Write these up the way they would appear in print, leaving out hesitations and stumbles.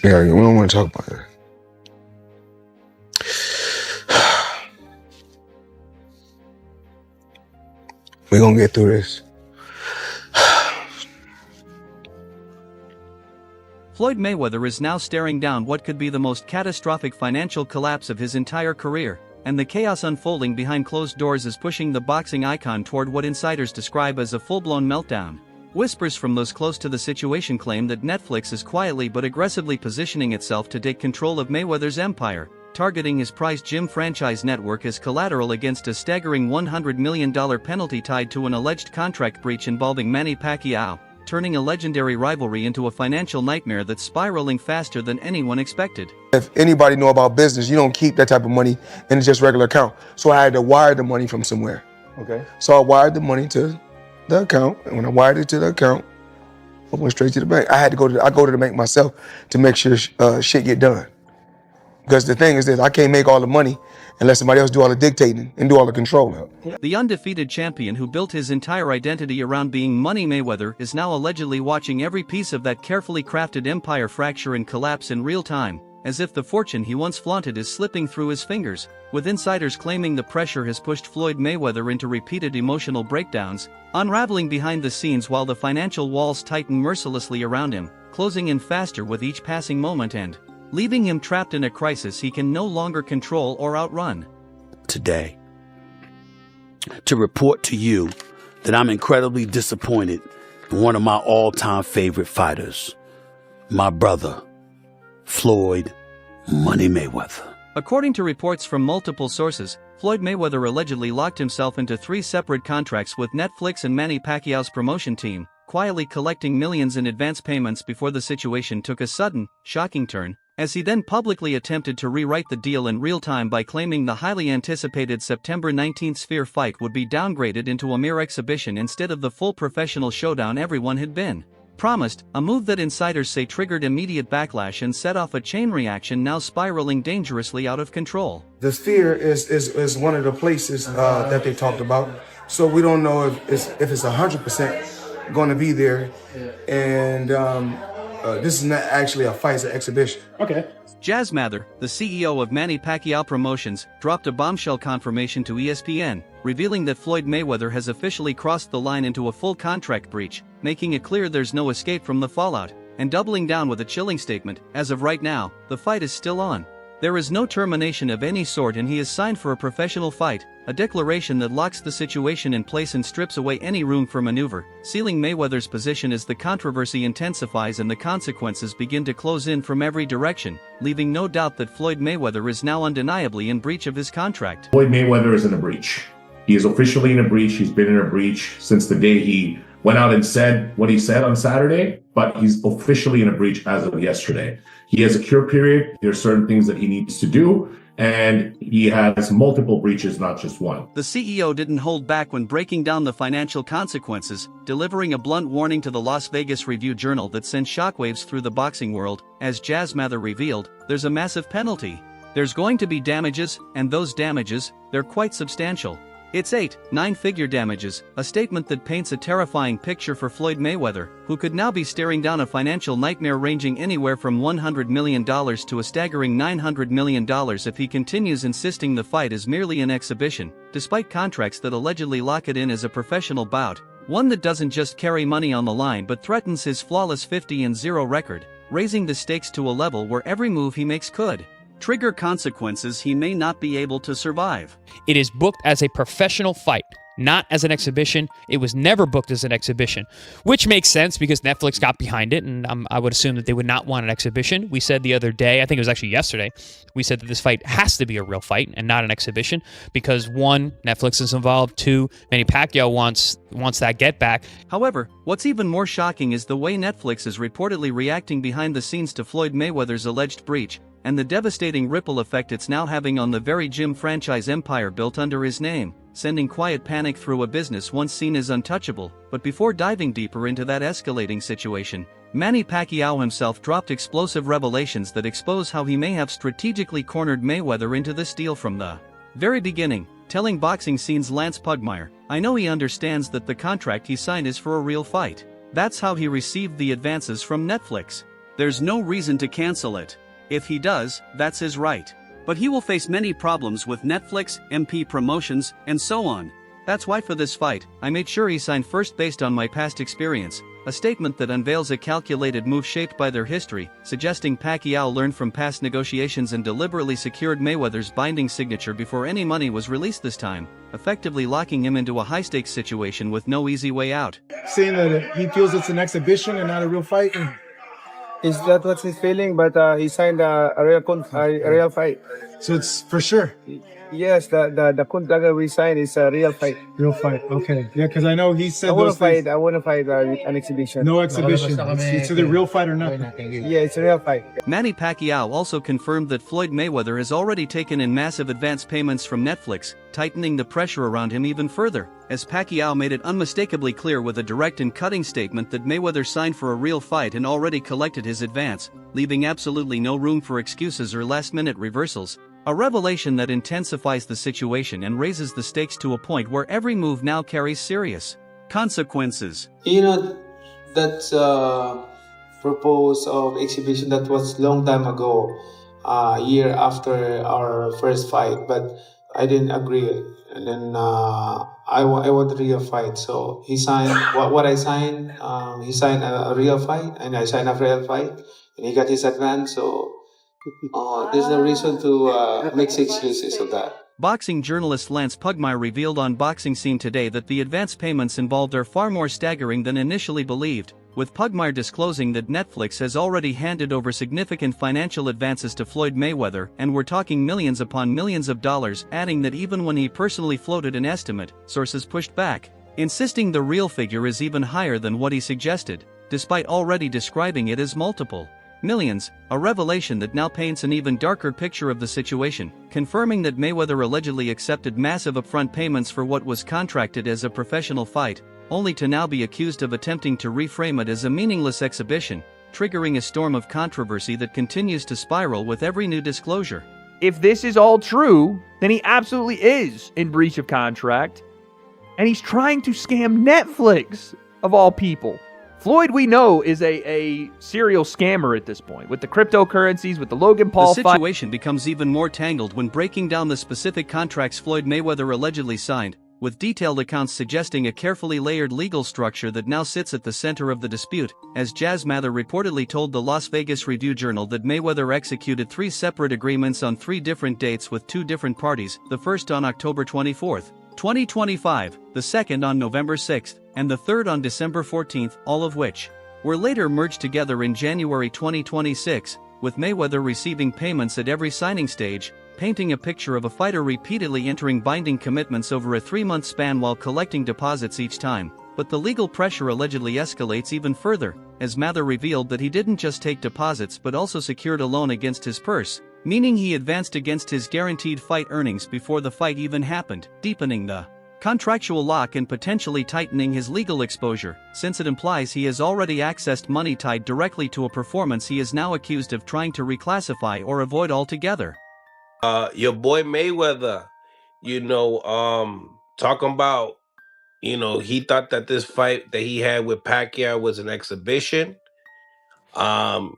Yeah, we don't want to talk about that. We're going to get through this. Floyd Mayweather is now staring down what could be the most catastrophic financial collapse of his entire career, and the chaos unfolding behind closed doors is pushing the boxing icon toward what insiders describe as a full-blown meltdown. Whispers from those close to the situation claim that Netflix is quietly but aggressively positioning itself to take control of Mayweather's empire, targeting his prized gym franchise network as collateral against a staggering $100 million penalty tied to an alleged contract breach involving Manny Pacquiao, turning a legendary rivalry into a financial nightmare that's spiraling faster than anyone expected. If anybody know about business, you don't keep that type of money in just regular account. So I had to wire the money from somewhere. Okay. So I wired the money to the account, and when I wired it to the account, I went straight to the bank. I go to the bank myself to make sure shit get done. Because the thing is this, I can't make all the money unless somebody else do all the dictating and do all the controlling. The undefeated champion who built his entire identity around being Money Mayweather is now allegedly watching every piece of that carefully crafted empire fracture and collapse in real time, as if the fortune he once flaunted is slipping through his fingers, with insiders claiming the pressure has pushed Floyd Mayweather into repeated emotional breakdowns, unraveling behind the scenes while the financial walls tighten mercilessly around him, closing in faster with each passing moment and leaving him trapped in a crisis he can no longer control or outrun. Today, to report to you that I'm incredibly disappointed in one of my all-time favorite fighters, my brother, Floyd Money Mayweather. According to reports from multiple sources, Floyd Mayweather allegedly locked himself into 3 separate contracts with Netflix and Manny Pacquiao's promotion team, quietly collecting millions in advance payments before the situation took a sudden, shocking turn, as he then publicly attempted to rewrite the deal in real time by claiming the highly anticipated September 19th Sphere fight would be downgraded into a mere exhibition instead of the full professional showdown everyone had been promised, a move that insiders say triggered immediate backlash and set off a chain reaction now spiraling dangerously out of control. The Sphere is one of the places that they talked about, so we don't know if it's 100% going to be there, and this is not actually a fight, it's an exhibition. Okay. Jazz Mather, the CEO of Manny Pacquiao Promotions, dropped a bombshell confirmation to ESPN, revealing that Floyd Mayweather has officially crossed the line into a full contract breach, making it clear there's no escape from the fallout, and doubling down with a chilling statement, as of right now, the fight is still on. There is no termination of any sort and he is signed for a professional fight, a declaration that locks the situation in place and strips away any room for maneuver, sealing Mayweather's position as the controversy intensifies and the consequences begin to close in from every direction, leaving no doubt that Floyd Mayweather is now undeniably in breach of his contract. Floyd Mayweather is in a breach. He is officially in a breach. He's been in a breach since the day he went out and said what he said on Saturday, but he's officially in a breach as of yesterday. He has a cure period. There are certain things that he needs to do, and he has multiple breaches, not just one. The CEO didn't hold back when breaking down the financial consequences, delivering a blunt warning to the Las Vegas Review-Journal that sent shockwaves through the boxing world. As Jazz Mather revealed, there's a massive penalty. There's going to be damages, and those damages, they're quite substantial. It's 9-figure damages, a statement that paints a terrifying picture for Floyd Mayweather, who could now be staring down a financial nightmare ranging anywhere from $100 million to a staggering $900 million if he continues insisting the fight is merely an exhibition, despite contracts that allegedly lock it in as a professional bout, one that doesn't just carry money on the line but threatens his flawless 50-0 record, raising the stakes to a level where every move he makes could trigger consequences he may not be able to survive. It is booked as a professional fight, not as an exhibition. It was never booked as an exhibition, which makes sense because Netflix got behind it, and I would assume that they would not want an exhibition. We said the other day, I think it was actually yesterday, we said that this fight has to be a real fight and not an exhibition because 1, Netflix is involved, 2, Manny Pacquiao wants that get back. However, what's even more shocking is the way Netflix is reportedly reacting behind the scenes to Floyd Mayweather's alleged breach, and the devastating ripple effect it's now having on the very gym franchise empire built under his name, sending quiet panic through a business once seen as untouchable. But before diving deeper into that escalating situation, Manny Pacquiao himself dropped explosive revelations that expose how he may have strategically cornered Mayweather into this deal from the very beginning, telling Boxing Scene's Lance Pugmire, "I know he understands that the contract he signed is for a real fight. That's how he received the advances from Netflix. There's no reason to cancel it. If he does, that's his right. But he will face many problems with Netflix, MP promotions, and so on. That's why for this fight, I made sure he signed first based on my past experience, a statement that unveils a calculated move shaped by their history, suggesting Pacquiao learned from past negotiations and deliberately secured Mayweather's binding signature before any money was released this time, effectively locking him into a high-stakes situation with no easy way out. Saying that he feels it's an exhibition and not a real fight. Is that what's his feeling? But he signed a real fight. So it's for sure. Yes, the contract we signed is a real fight. Real fight. Okay. Yeah, because I know he said I want those to fight. things. I want to fight an exhibition. No exhibition. It's either real fight or nothing. Yeah, it's a real fight. Manny Pacquiao also confirmed that Floyd Mayweather has already taken in massive advance payments from Netflix, tightening the pressure around him even further, as Pacquiao made it unmistakably clear with a direct and cutting statement that Mayweather signed for a real fight and already collected his advance, leaving absolutely no room for excuses or last-minute reversals. A revelation that intensifies the situation and raises the stakes to a point where every move now carries serious consequences. You know, that's proposed of exhibition that was long time ago, year after our first fight, but I didn't agree. And then I want a real fight. So he signed what I signed. He signed a real fight, and I signed a real fight, and he got his advance. So there's no reason to make excuses of that. Boxing journalist Lance Pugmire revealed on Boxing Scene today that the advance payments involved are far more staggering than initially believed, with Pugmire disclosing that Netflix has already handed over significant financial advances to Floyd Mayweather and we're talking millions upon millions of dollars, adding that even when he personally floated an estimate, sources pushed back, insisting the real figure is even higher than what he suggested, despite already describing it as multiple millions, a revelation that now paints an even darker picture of the situation, confirming that Mayweather allegedly accepted massive upfront payments for what was contracted as a professional fight, only to now be accused of attempting to reframe it as a meaningless exhibition, triggering a storm of controversy that continues to spiral with every new disclosure. If this is all true, then he absolutely is in breach of contract, and he's trying to scam Netflix, of all people. Floyd, we know, is a serial scammer at this point, with the cryptocurrencies, with the Logan Paul fight. The situation becomes even more tangled when breaking down the specific contracts Floyd Mayweather allegedly signed, with detailed accounts suggesting a carefully layered legal structure that now sits at the center of the dispute, as Jazz Mather reportedly told the Las Vegas Review-Journal that Mayweather executed 3 separate agreements on 3 different dates with 2 different parties, the first on October 24, 2025, the second on November 6, and the third on December 14, all of which were later merged together in January 2026, with Mayweather receiving payments at every signing stage, painting a picture of a fighter repeatedly entering binding commitments over a 3-month span while collecting deposits each time. But the legal pressure allegedly escalates even further, as Mather revealed that he didn't just take deposits but also secured a loan against his purse, meaning he advanced against his guaranteed fight earnings before the fight even happened, deepening the contractual lock and potentially tightening his legal exposure, since it implies he has already accessed money tied directly to a performance he is now accused of trying to reclassify or avoid altogether. Your boy Mayweather, talking about, he thought that this fight that he had with Pacquiao was an exhibition.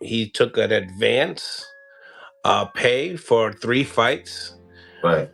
He took an advance pay for 3 fights. Right.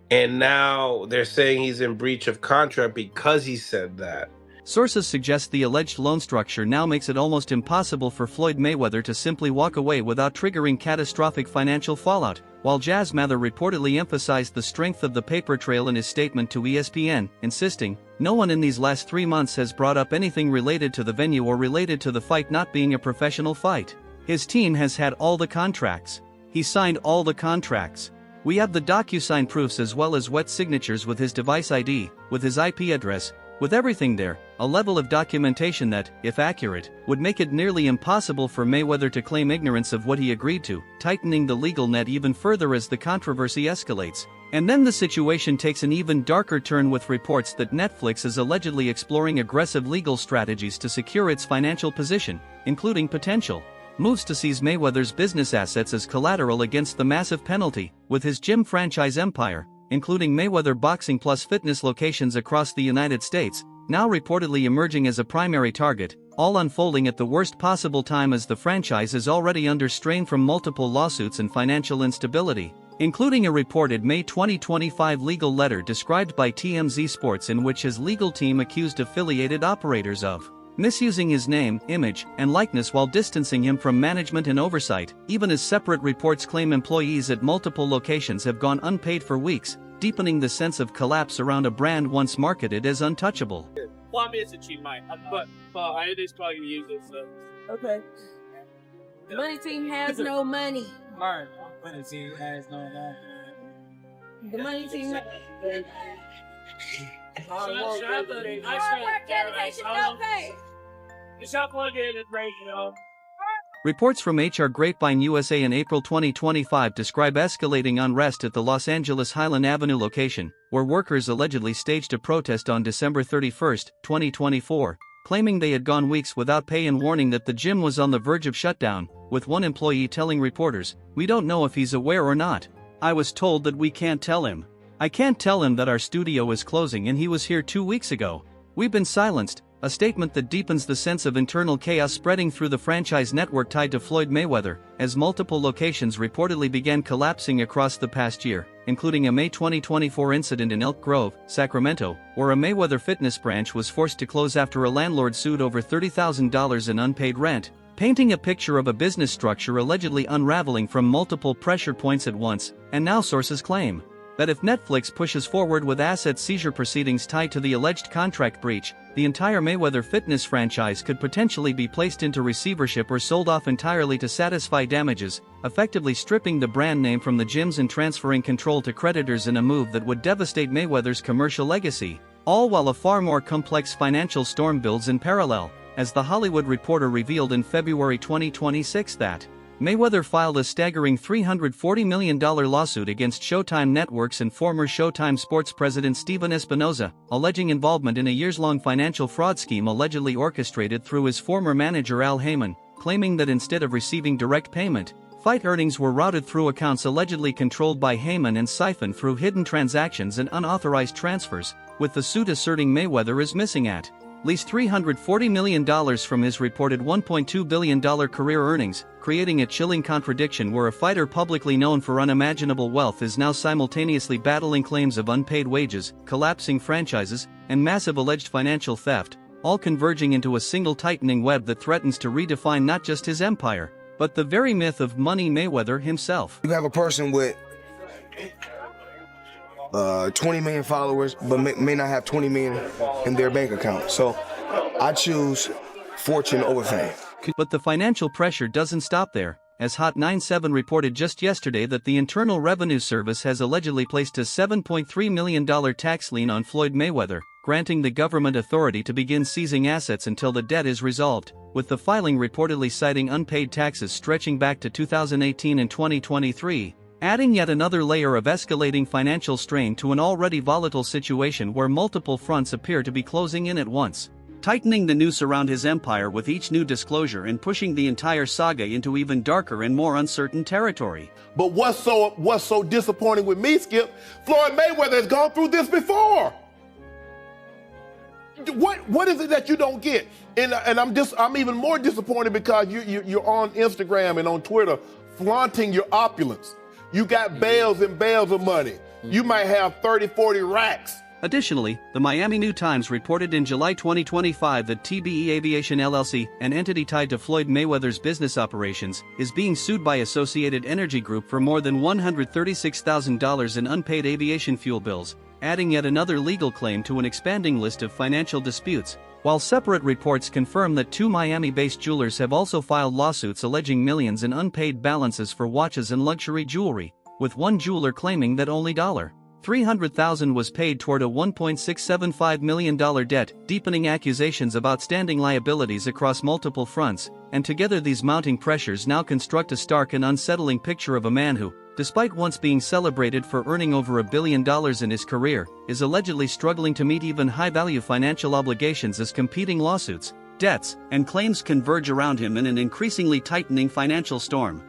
And now they're saying he's in breach of contract because he said that. Sources suggest the alleged loan structure now makes it almost impossible for Floyd Mayweather to simply walk away without triggering catastrophic financial fallout, while Jazz Mather reportedly emphasized the strength of the paper trail in his statement to ESPN, insisting, "No one in these last 3 months has brought up anything related to the venue or related to the fight not being a professional fight. His team has had all the contracts. He signed all the contracts. We have the DocuSign proofs as well as wet signatures with his device ID, with his IP address, with everything there, a level of documentation that, if accurate, would make it nearly impossible for Mayweather to claim ignorance of what he agreed to, tightening the legal net even further as the controversy escalates." And then the situation takes an even darker turn with reports that Netflix is allegedly exploring aggressive legal strategies to secure its financial position, including potential moves to seize Mayweather's business assets as collateral against the massive penalty, with his gym franchise empire, including Mayweather Boxing Plus fitness locations across the United States, now reportedly emerging as a primary target, all unfolding at the worst possible time as the franchise is already under strain from multiple lawsuits and financial instability, including a reported May 2025 legal letter described by TMZ Sports in which his legal team accused affiliated operators of misusing his name, image, and likeness while distancing him from management and oversight, even as separate reports claim employees at multiple locations have gone unpaid for weeks, deepening the sense of collapse around a brand once marketed as untouchable. Okay. The money team has no money. Mark, money team has no money. The money team. Hard work, dedication, no pay. Reports from HR Grapevine USA in April 2025 describe escalating unrest at the Los Angeles Highland Avenue location, where workers allegedly staged a protest on December 31, 2024, claiming they had gone weeks without pay and warning that the gym was on the verge of shutdown, with one employee telling reporters, "We don't know if he's aware or not. I was told that we can't tell him. I can't tell him that our studio is closing and he was here 2 weeks ago. We've been silenced," a statement that deepens the sense of internal chaos spreading through the franchise network tied to Floyd Mayweather, as multiple locations reportedly began collapsing across the past year, including a May 2024 incident in Elk Grove, Sacramento, where a Mayweather fitness branch was forced to close after a landlord sued over $30,000 in unpaid rent, painting a picture of a business structure allegedly unraveling from multiple pressure points at once, and now sources claim that if Netflix pushes forward with asset seizure proceedings tied to the alleged contract breach, the entire Mayweather fitness franchise could potentially be placed into receivership or sold off entirely to satisfy damages, effectively stripping the brand name from the gyms and transferring control to creditors in a move that would devastate Mayweather's commercial legacy, all while a far more complex financial storm builds in parallel, as The Hollywood Reporter revealed in February 2026 that Mayweather filed a staggering $340 million lawsuit against Showtime Networks and former Showtime Sports president Steven Espinoza, alleging involvement in a years-long financial fraud scheme allegedly orchestrated through his former manager Al Heyman, claiming that instead of receiving direct payment, fight earnings were routed through accounts allegedly controlled by Heyman and siphoned through hidden transactions and unauthorized transfers, with the suit asserting Mayweather is missing at least $340 million from his reported $1.2 billion career earnings, creating a chilling contradiction where a fighter publicly known for unimaginable wealth is now simultaneously battling claims of unpaid wages, collapsing franchises, and massive alleged financial theft, all converging into a single tightening web that threatens to redefine not just his empire, but the very myth of Money Mayweather himself. You have a person with 20 million followers, but may not have 20 million in their bank account. So I choose fortune over fame. But the financial pressure doesn't stop there, as Hot 97 reported just yesterday that the Internal Revenue Service has allegedly placed a $7.3 million tax lien on Floyd Mayweather, granting the government authority to begin seizing assets until the debt is resolved, with the filing reportedly citing unpaid taxes stretching back to 2018 and 2023. Adding yet another layer of escalating financial strain to an already volatile situation where multiple fronts appear to be closing in at once, tightening the noose around his empire with each new disclosure and pushing the entire saga into even darker and more uncertain territory. But what's so disappointing with me, Skip, Floyd Mayweather has gone through this before. What is it that you don't get? And I'm even more disappointed because you're on Instagram and on Twitter flaunting your opulence. You got bales and bales of money. You might have 30, 40 racks. Additionally, the Miami New Times reported in July 2025 that TBE Aviation LLC, an entity tied to Floyd Mayweather's business operations, is being sued by Associated Energy Group for more than $136,000 in unpaid aviation fuel bills, adding yet another legal claim to an expanding list of financial disputes, while separate reports confirm that two Miami-based jewelers have also filed lawsuits alleging millions in unpaid balances for watches and luxury jewelry, with one jeweler claiming that only $300,000 was paid toward a $1.675 million debt, deepening accusations of outstanding liabilities across multiple fronts, and together these mounting pressures now construct a stark and unsettling picture of a man who, despite once being celebrated for earning over $1 billion in his career, is allegedly struggling to meet even high-value financial obligations as competing lawsuits, debts, and claims converge around him in an increasingly tightening financial storm.